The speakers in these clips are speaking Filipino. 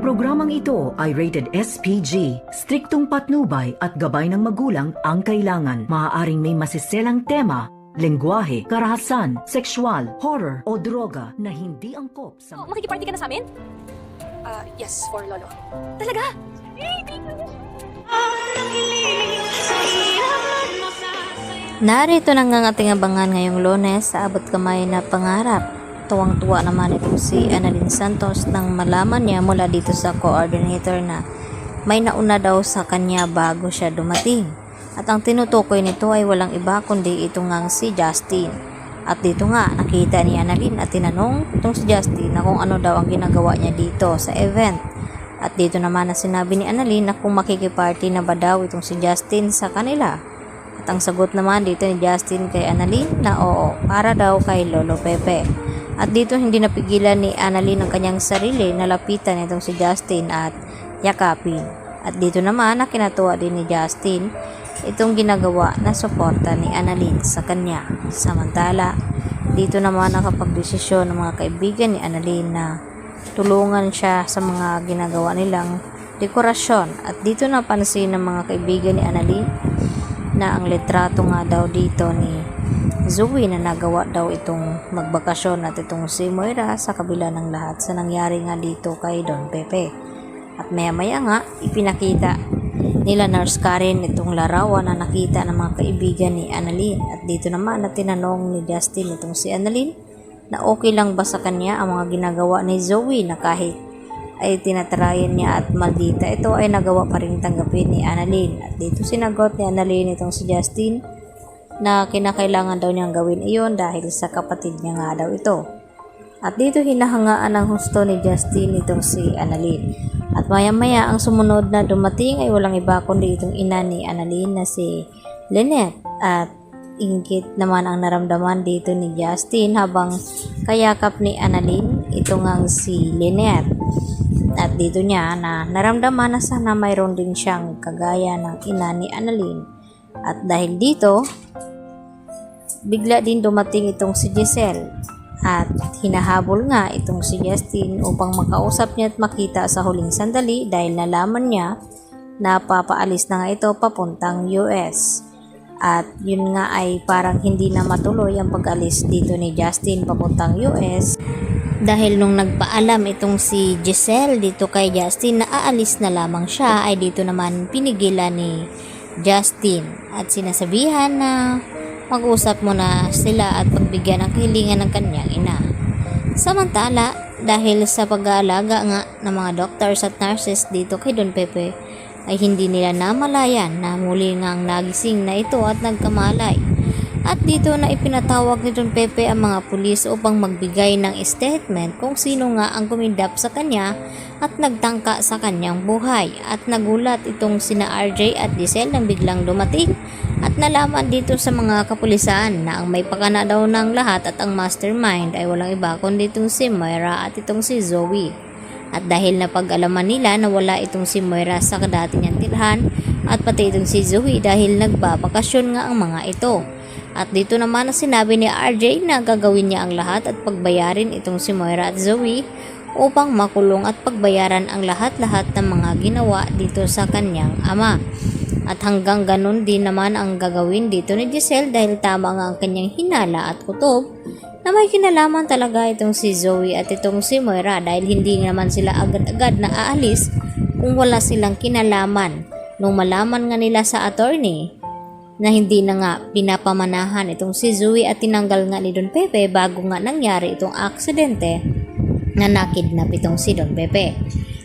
programang ito ay rated SPG. Striktong patnubay at gabay ng magulang ang kailangan. Maaaring may masiselang tema, lengguwahe, karahasan, sexual, horror o droga na hindi angkop sa... Oh, makikiparty ka na sa amin? Yes, for Lolo. Talaga? Narito na nga ating abangan ngayong Lunes sa abot kamay na pangarap. Tuwang-tuwa naman itong si Annalyn Santos nang malaman niya mula dito sa coordinator na may nauna daw sa kanya bago siya dumating. At ang tinutukoy nito ay walang iba kundi ito ngang si Justin. At dito nga nakita ni Annalyn at tinanong itong si Justin na kung ano daw ang ginagawa niya dito sa event. At dito naman na sinabi ni Annalyn na kung makikiparty na ba daw itong si Justin sa kanila. At ang sagot naman dito ni Justin kay Annalyn na oo, para daw kay Lolo Pepe. At dito hindi napigilan ni Annalyn ang kanyang sarili na lapitan itong si Justin at yakapin. At dito naman na kinatuwa din ni Justin itong ginagawa na suporta ni Annalyn sa kanya. Samantala, dito naman nakapagdesisyon ng mga kaibigan ni Annalyn na tulungan siya sa mga ginagawa nilang dekorasyon. At dito napansin ng mga kaibigan ni Annalyn na ang litrato nga daw dito ni Zoe na nagawa daw itong magbakasyon at itong si Moira sa kabila ng lahat sa nangyari nga dito kay Don Pepe. At maya-maya nga ipinakita nila Nurse Karen itong larawan na nakita ng mga kaibigan ni Annalyn. At dito naman na tinanong ni Justin itong si Annalyn na okay lang ba sa kanya ang mga ginagawa ni Zoe na kahit ay tinatarayan niya at maldita ito ay nagawa pa rin tanggapin ni Annalyn. At dito sinagot ni Annalyn itong si Justin na kinakailangan daw niyang gawin iyon dahil sa kapatid niya nga daw ito. At dito hinahangaan ang husto ni Justin itong si Annalyn. At maya-maya ang sumunod na dumating ay walang iba kundi itong ina ni Annalyn na si Lynette. At inggit naman ang naramdaman dito ni Justin habang kayakap ni Annalyn ito ngang si Lynette. At dito niya na naramdaman na sana mayroon din siyang kagaya ng ina ni Annalyn. At dahil dito, bigla din dumating itong si Giselle at hinahabol nga itong si Justin upang makausap niya at makita sa huling sandali dahil nalaman niya na papaalis na nga ito papuntang US. At yun nga ay parang hindi na matuloy ang pag-alis dito ni Justin papuntang US dahil nung nagpaalam itong si Giselle dito kay Justin na aalis na lamang siya ay dito naman pinigilan ni Justin at sinasabihan na mag-usap muna sila at pagbigyan ng kahilingan ng kanyang ina. Samantala, dahil sa pag-aalaga nga ng mga doctors at nurses dito kay Don Pepe, ay hindi nila namalayan na muli ngang nagising na ito at nagkamalay. At dito na ipinatawag ni Don Pepe ang mga pulis upang magbigay ng statement kung sino nga ang kumidap sa kanya at nagtangka sa kanyang buhay. At nagulat itong sina RJ at Giselle nang biglang dumating at nalaman dito sa mga kapulisan na ang may pakana daw ng lahat at ang mastermind ay walang iba kundi itong si Moira at itong si Zoe. At dahil napag-alaman nila na wala itong si Moira sa dati niyang tirhan at pati itong si Zoe dahil nagbabakasyon nga ang mga ito. At dito naman na sinabi ni RJ na gagawin niya ang lahat at pagbayarin itong si Moira at Zoe upang makulong at pagbayaran ang lahat-lahat ng mga ginawa dito sa kanyang ama. At hanggang ganun din naman ang gagawin dito ni Giselle dahil tama nga ang kanyang hinala at kutob na may kinalaman talaga itong si Zoe at itong si Moira dahil hindi naman sila agad-agad na aalis kung wala silang kinalaman. Nung malaman nga nila sa attorney na hindi na nga pinapamanahan itong si Zoe at tinanggal nga ni Don Pepe bago nga nangyari itong aksidente na nakidnap itong si Don Pepe.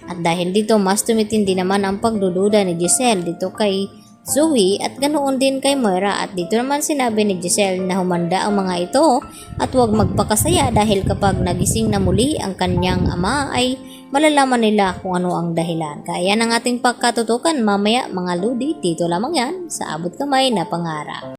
At dahil dito mas tumitindi naman ang pagdududa ni Giselle dito kay Zoe at ganoon din kay Moira. At dito naman sinabi ni Giselle na humanda ang mga ito at huwag magpakasaya dahil kapag nagising na muli ang kanyang ama ay malalaman nila kung ano ang dahilan. Kaya yan ang ating pagkatutukan mamaya mga ludi, dito lamang yan sa abot kamay na pangarap.